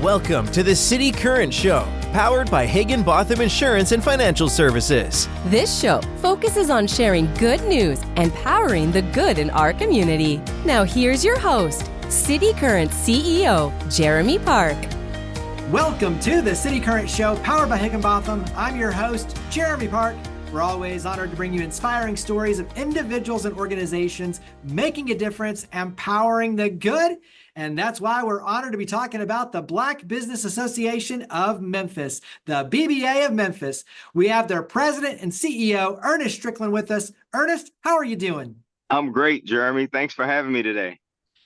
Welcome to the City Current Show, powered by Higginbotham Insurance and Financial Services. This show focuses on sharing good news and powering the good in our community. Now here's your host, City Current CEO, Jeremy Park. Welcome to the City Current Show, powered by Higginbotham. I'm your host, Jeremy Park. We're always honored to bring you inspiring stories of individuals and organizations making a difference, empowering the good. And that's why we're honored to be talking about the Black Business Association of Memphis, the BBA of Memphis. We have their president and CEO, Ernest Strickland, with us. Ernest, how are you doing? I'm great, Jeremy. Thanks for having me today.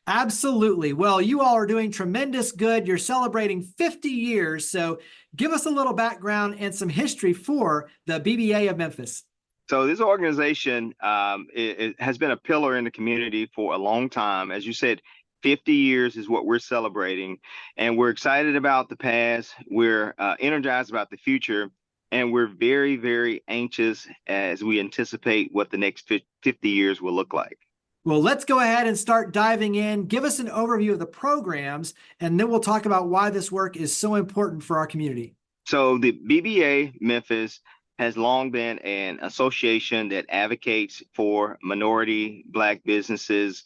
Absolutely. Well, you all are doing tremendous good. You're celebrating 50 years. So give us a little background and some history for the BBA of Memphis. So this organization it has been a pillar in the community for a long time. As you said, 50 years is what we're celebrating, and we're excited about the past. We're energized about the future, and we're very, very anxious as we anticipate what the next 50 years will look like. Well, let's go ahead and start diving in. Give us an overview of the programs, and then we'll talk about why this work is so important for our community. So the BBA Memphis has long been an association that advocates for minority Black businesses.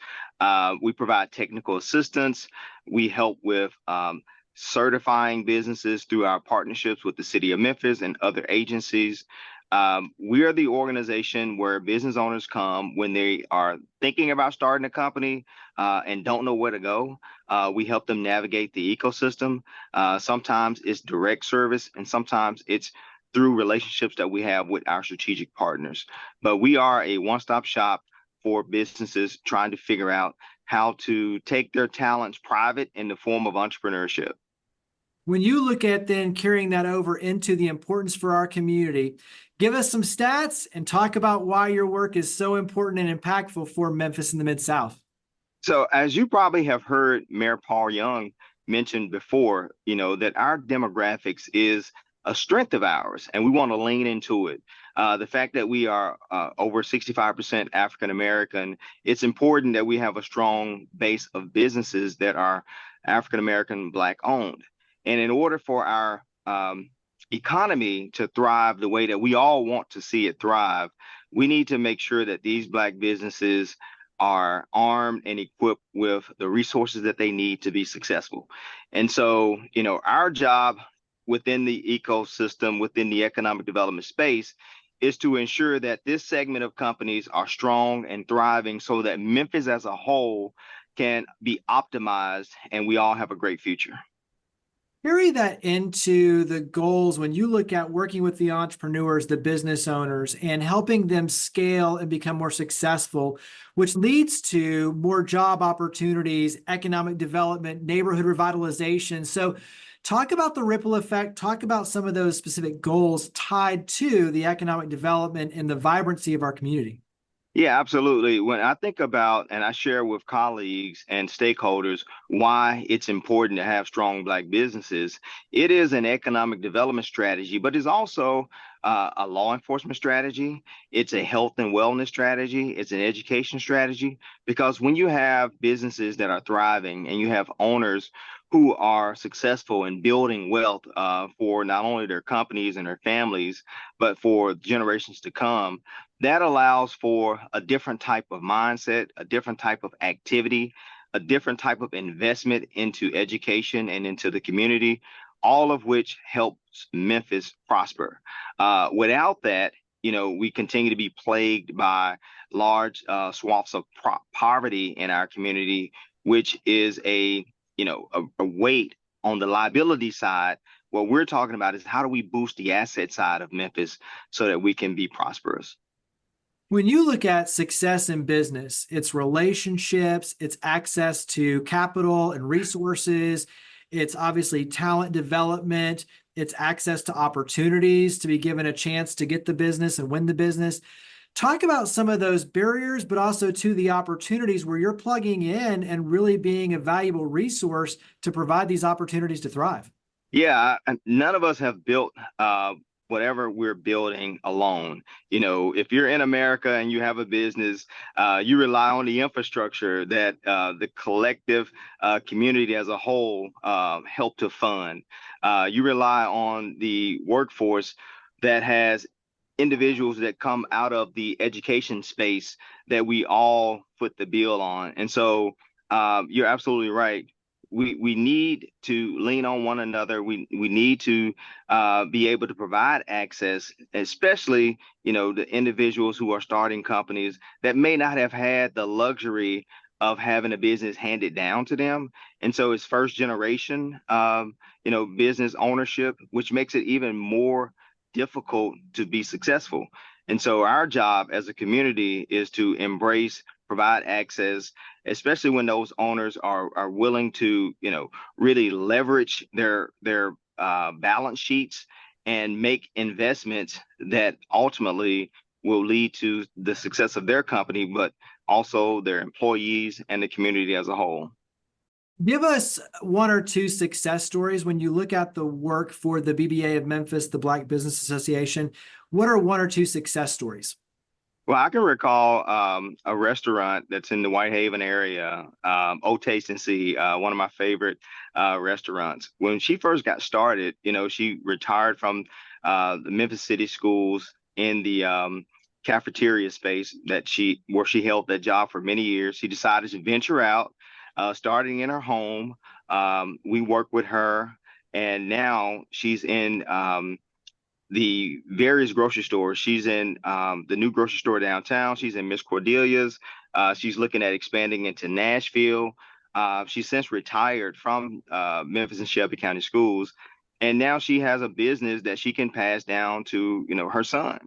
We provide technical assistance. We help with certifying businesses through our partnerships with the city of Memphis and other agencies. We are the organization where business owners come when they are thinking about starting a company and don't know where to go. We help them navigate the ecosystem. Sometimes it's direct service, and sometimes it's through relationships that we have with our strategic partners. But we are a one-stop shop for businesses trying to figure out how to take their talents private in the form of entrepreneurship. When you look at then carrying that over into the importance for our community, give us some stats and talk about why your work is so important and impactful for Memphis in the Mid-South. So as you probably have heard Mayor Paul Young mention before, that our demographics is a strength of ours, and we want to lean into it. The fact that we are over 65% African American, it's important that we have a strong base of businesses that are African American Black owned. And in order for our economy to thrive the way that we all want to see it thrive, we need to make sure that these Black businesses are armed and equipped with the resources that they need to be successful. And so, our job within the ecosystem, within the economic development space, is to ensure that this segment of companies are strong and thriving so that Memphis as a whole can be optimized and we all have a great future. Carry that into the goals when you look at working with the entrepreneurs, the business owners, and helping them scale and become more successful, which leads to more job opportunities, economic development, neighborhood revitalization. So talk about the ripple effect, talk about some of those specific goals tied to the economic development and the vibrancy of our community. Yeah, absolutely. When I think about and I share with colleagues and stakeholders why it's important to have strong Black businesses, it is an economic development strategy, but it's also a law enforcement strategy. It's a health and wellness strategy. It's an education strategy, because when you have businesses that are thriving and you have owners who are successful in building wealth for not only their companies and their families, but for generations to come, that allows for a different type of mindset, a different type of activity, a different type of investment into education and into the community, all of which helps Memphis prosper. Without that, we continue to be plagued by large swaths of poverty in our community, which is a weight on the liability side. What we're talking about is how do we boost the asset side of Memphis so that we can be prosperous. When you look at success in business, it's relationships, it's access to capital and resources, it's obviously talent development, it's access to opportunities to be given a chance to get the business and win the business. Talk about some of those barriers, but also to the opportunities where you're plugging in and really being a valuable resource to provide these opportunities to thrive. Yeah, none of us have built whatever we're building alone. If you're in America and you have a business, you rely on the infrastructure that the collective community as a whole help to fund. You rely on the workforce that has individuals that come out of the education space that we all foot the bill on. And so you're absolutely right. We need to lean on one another. We need to be able to provide access, especially, the individuals who are starting companies that may not have had the luxury of having a business handed down to them. And so it's first generation, business ownership, which makes it even more difficult to be successful. And so our job as a community is to embrace, provide access, especially when those owners are willing to, really leverage their balance sheets and make investments that ultimately will lead to the success of their company, but also their employees and the community as a whole. Give us one or two success stories when you look at the work for the BBA of Memphis, the Black Business Association. What are one or two success stories? Well, I can recall a restaurant that's in the Whitehaven area, O Taste and See, one of my favorite restaurants. When she first got started, she retired from the Memphis City Schools in the cafeteria space where she held that job for many years. She decided to venture out, starting in her home. We worked with her, and now she's in the various grocery stores. She's in the new grocery store downtown. She's in Miss Cordelia's. She's looking at expanding into Nashville. She's since retired from Memphis and Shelby County Schools, and now she has a business that she can pass down to, her son.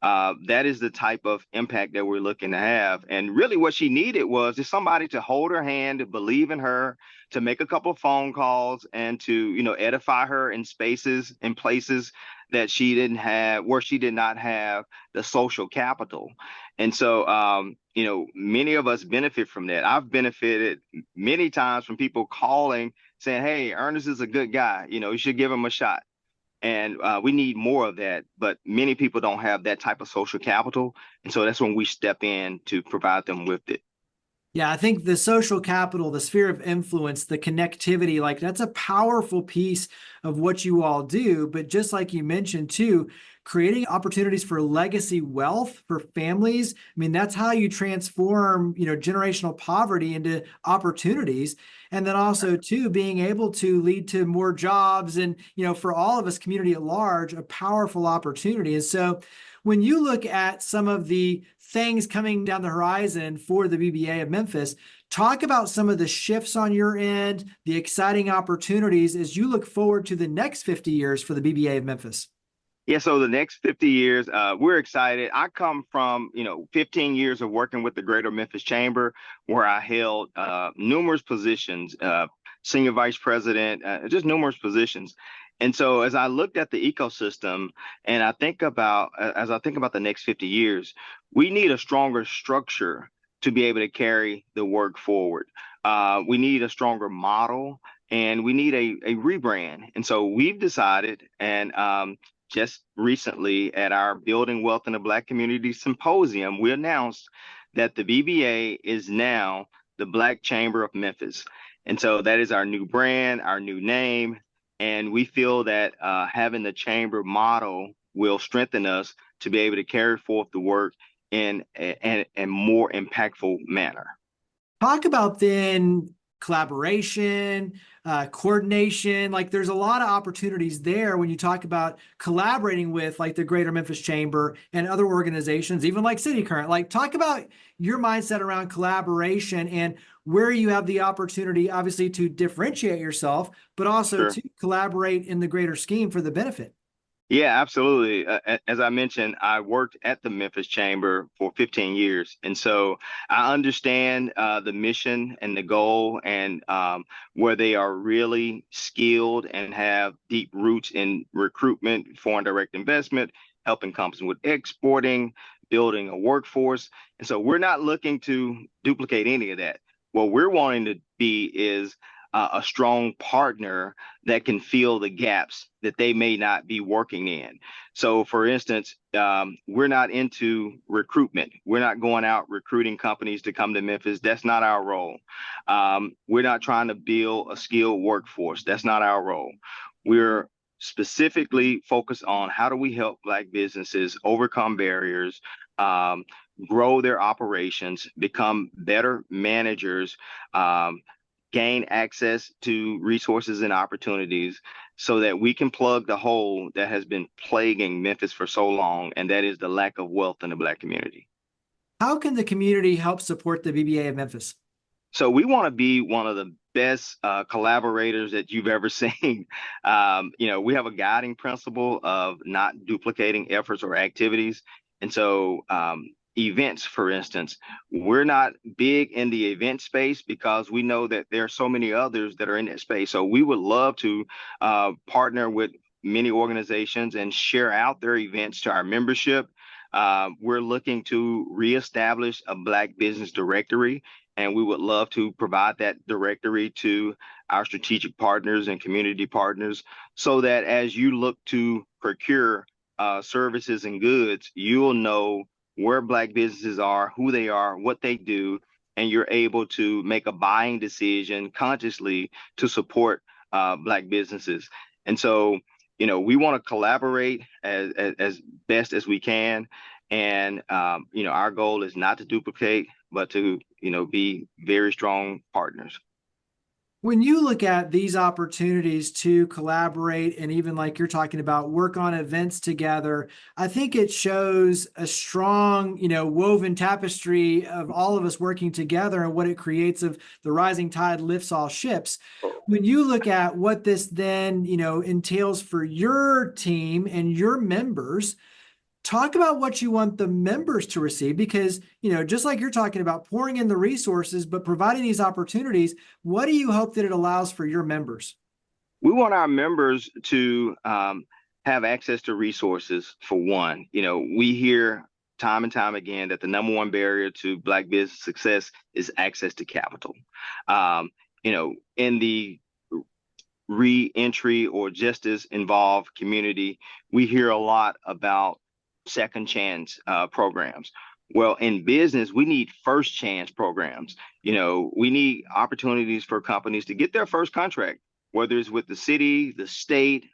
That is the type of impact that we're looking to have. And really what she needed was just somebody to hold her hand, to believe in her, to make a couple of phone calls, and to, edify her in spaces and places that she didn't have, where she did not have the social capital. And so, many of us benefit from that. I've benefited many times from people calling saying, hey, Ernest is a good guy. You should give him a shot. And we need more of that, but many people don't have that type of social capital. And so that's when we step in to provide them with it. Yeah, I think the social capital, the sphere of influence, the connectivity, like that's a powerful piece of what you all do. But just like you mentioned too, creating opportunities for legacy wealth for families. I mean, that's how you transform, generational poverty into opportunities. And then also too, being able to lead to more jobs and, for all of us, community at large, a powerful opportunity. And so when you look at some of the things coming down the horizon for the BBA of Memphis, talk about some of the shifts on your end, the exciting opportunities as you look forward to the next 50 years for the BBA of Memphis. Yeah, so the next 50 years, we're excited. I come from, 15 years of working with the Greater Memphis Chamber, where I held numerous positions, senior vice president, just numerous positions. And so as I looked at the ecosystem and as I think about the next 50 years, we need a stronger structure to be able to carry the work forward. We need a stronger model, and we need a rebrand. And so we've decided, and just recently at our Building Wealth in the Black Community Symposium, we announced that the BBA is now the Black Chamber of Memphis. And so that is our new brand, our new name. And we feel that having the chamber model will strengthen us to be able to carry forth the work in a more impactful manner. Talk about then collaboration, coordination. Like there's a lot of opportunities there when you talk about collaborating with like the Greater Memphis Chamber and other organizations, even like City Current. Like talk about your mindset around collaboration and where you have the opportunity, obviously, to differentiate yourself, but also to collaborate in the greater scheme for the benefit. Yeah, absolutely. As I mentioned, I worked at the Memphis Chamber for 15 years. And so I understand the mission and the goal, and where they are really skilled and have deep roots in recruitment, foreign direct investment, helping companies with exporting, building a workforce. And so we're not looking to duplicate any of that. What we're wanting to be is a strong partner that can fill the gaps that they may not be working in. So, for instance, we're not into recruitment. We're not going out recruiting companies to come to Memphis. That's not our role. We're not trying to build a skilled workforce. That's not our role. We're specifically focused on how do we help Black businesses overcome barriers, grow their operations, become better managers, gain access to resources and opportunities so that we can plug the hole that has been plaguing Memphis for so long, and that is the lack of wealth in the Black community. How can the community help support the BBA of Memphis? So we want to be one of the best collaborators that you've ever seen. We have a guiding principle of not duplicating efforts or activities. And so events, for instance, we're not big in the event space because we know that there are so many others that are in that space. So we would love to partner with many organizations and share out their events to our membership. We're looking to reestablish a Black business directory, and we would love to provide that directory to our strategic partners and community partners so that as you look to procure services and goods, you'll know where Black businesses are, who they are, what they do, and you're able to make a buying decision consciously to support Black businesses. And so, we want to collaborate as best as we can. And, our goal is not to duplicate, but to, be very strong partners. When you look at these opportunities to collaborate and even like you're talking about work on events together, I think it shows a strong, woven tapestry of all of us working together and what it creates of the rising tide lifts all ships. When you look at what this then, entails for your team and your members, talk about what you want the members to receive, because, just like you're talking about pouring in the resources, but providing these opportunities, what do you hope that it allows for your members? We want our members to have access to resources, for one. We hear time and time again that the number one barrier to Black business success is access to capital. In the re-entry or justice involved community, we hear a lot about second chance programs. Well, in business, we need first chance programs. We need opportunities for companies to get their first contract, whether it's with the city, the state,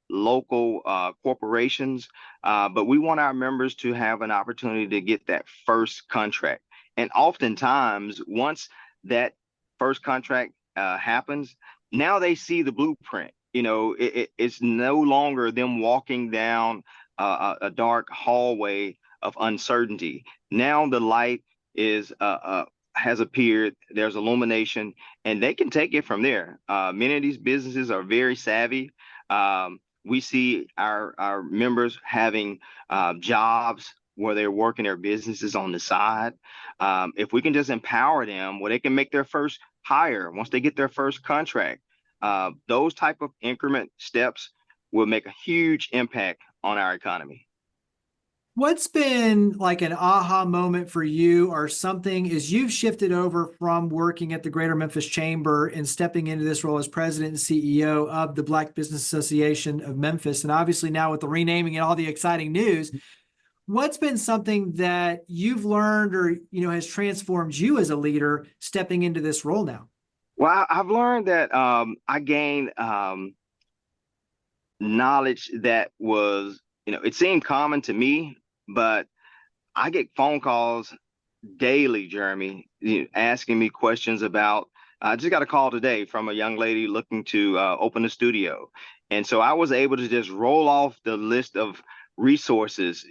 local corporations. But we want our members to have an opportunity to get that first contract. And oftentimes, once that first contract happens, now they see the blueprint. It's no longer them walking down a dark hallway of uncertainty. Now the light has appeared. There's illumination, and they can take it from there. Many of these businesses are very savvy. We see our members having jobs where they're working their businesses on the side. If we can just empower them where they can make their first hire once they get their first contract, those type of increment steps will make a huge impact on our economy. What's been like an aha moment for you or something as you've shifted over from working at the Greater Memphis Chamber and stepping into this role as president and CEO of the Black Business Association of Memphis, and obviously now with the renaming and all the exciting news, what's been something that you've learned or, has transformed you as a leader stepping into this role now? Well, I've learned that I gained knowledge that was, it seemed common to me, but I get phone calls daily, Jeremy, asking me questions about, I just got a call today from a young lady looking to open a studio. And so I was able to just roll off the list of resources.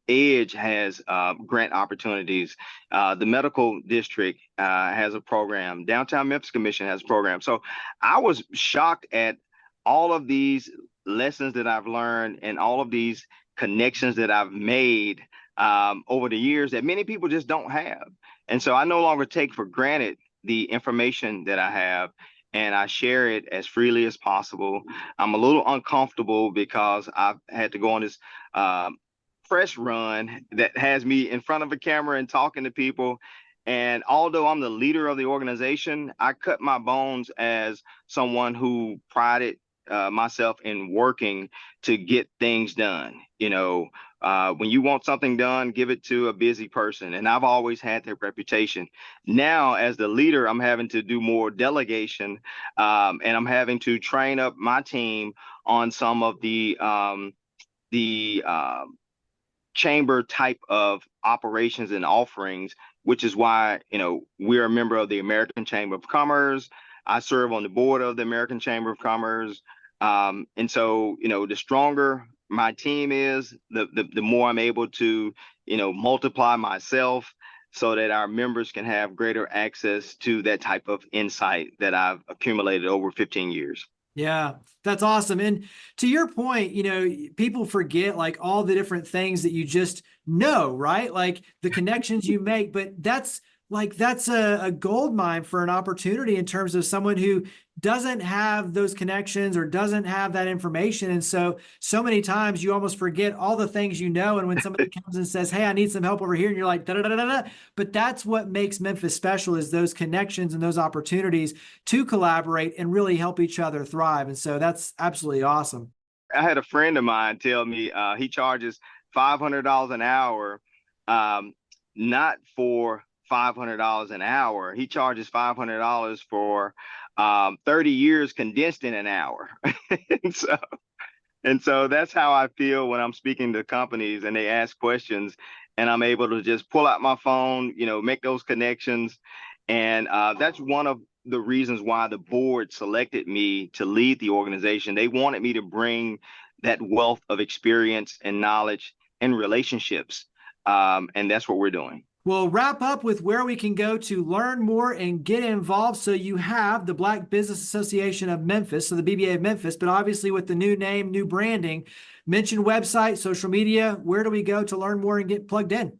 Edge has grant opportunities. The medical district has a program. Downtown Memphis Commission has a program. So I was shocked at all of these lessons that I've learned and all of these connections that I've made over the years that many people just don't have. And so I no longer take for granted the information that I have, and I share it as freely as possible. I'm a little uncomfortable because I've had to go on this press run that has me in front of a camera and talking to people. And although I'm the leader of the organization, I cut my bones as someone who prided myself in working to get things done. When you want something done, give it to a busy person. And I've always had that reputation. Now, as the leader, I'm having to do more delegation, and I'm having to train up my team on some of the chamber type of operations and offerings, which is why, we're a member of the American Chamber of Commerce. I serve on the board of the American Chamber of Commerce. And so, the stronger my team is, the more I'm able to, multiply myself so that our members can have greater access to that type of insight that I've accumulated over 15 years. Yeah, that's awesome. And to your point, people forget like all the different things that you just know, right? Like the connections you make, but that's a gold mine for an opportunity in terms of someone who doesn't have those connections or doesn't have that information. And so many times you almost forget all the things you know. And when somebody comes and says, hey, I need some help over here, and you're like, da da da da da. But that's what makes Memphis special, is those connections and those opportunities to collaborate and really help each other thrive. And so that's absolutely awesome. I had a friend of mine tell me he charges $500 an hour, not for $500 an hour. He charges $500 for 30 years condensed in an hour. and so that's how I feel when I'm speaking to companies and they ask questions, and I'm able to just pull out my phone, make those connections. And that's one of the reasons why the board selected me to lead the organization. They wanted me to bring that wealth of experience and knowledge and relationships. And that's what we're doing. We'll wrap up with where we can go to learn more and get involved. So you have the Black Business Association of Memphis, so the BBA of Memphis, but obviously with the new name, new branding, mention website, social media. Where do we go to learn more and get plugged in?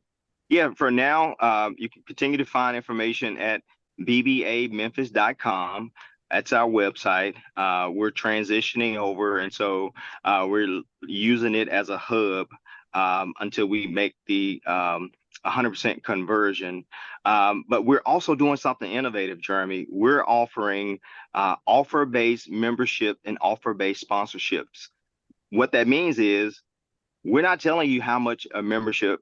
Yeah, for now, you can continue to find information at bbamemphis.com. That's our website. We're transitioning over, and so we're using it as a hub until we make the 100% conversion. But we're also doing something innovative, Jeremy. We're offering offer-based membership and offer-based sponsorships. What that means is we're not telling you how much a membership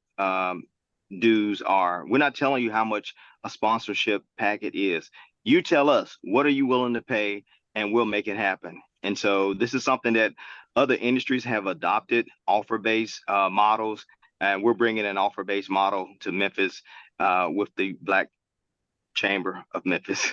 dues are. We're not telling you how much a sponsorship packet is. You tell us, what are you willing to pay, and we'll make it happen. And so this is something that other industries have adopted, offer-based models. And we're bringing an offer-based model to Memphis with the Black Chamber of Memphis.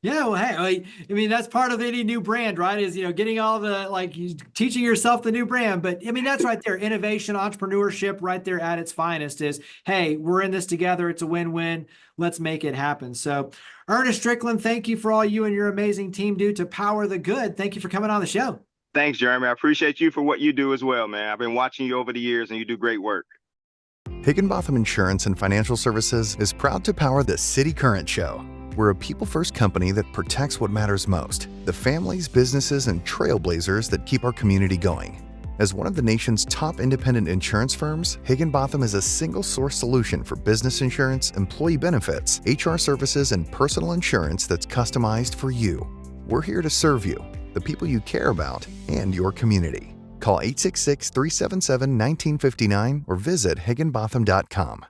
Yeah, well, hey, I mean, that's part of any new brand, right? Is, getting all the, teaching yourself the new brand. But I mean, that's right there. Innovation, entrepreneurship right there at its finest is, hey, we're in this together. It's a win-win. Let's make it happen. So Ernest Strickland, thank you for all you and your amazing team do to power the good. Thank you for coming on the show. Thanks, Jeremy. I appreciate you for what you do as well, man. I've been watching you over the years, and you do great work. Higginbotham Insurance and Financial Services is proud to power the City Current Show. We're a people-first company that protects what matters most, the families, businesses, and trailblazers that keep our community going. As one of the nation's top independent insurance firms, Higginbotham is a single-source solution for business insurance, employee benefits, HR services, and personal insurance that's customized for you. We're here to serve you, the people you care about, and your community. Call 866-377-1959 or visit higginbotham.com.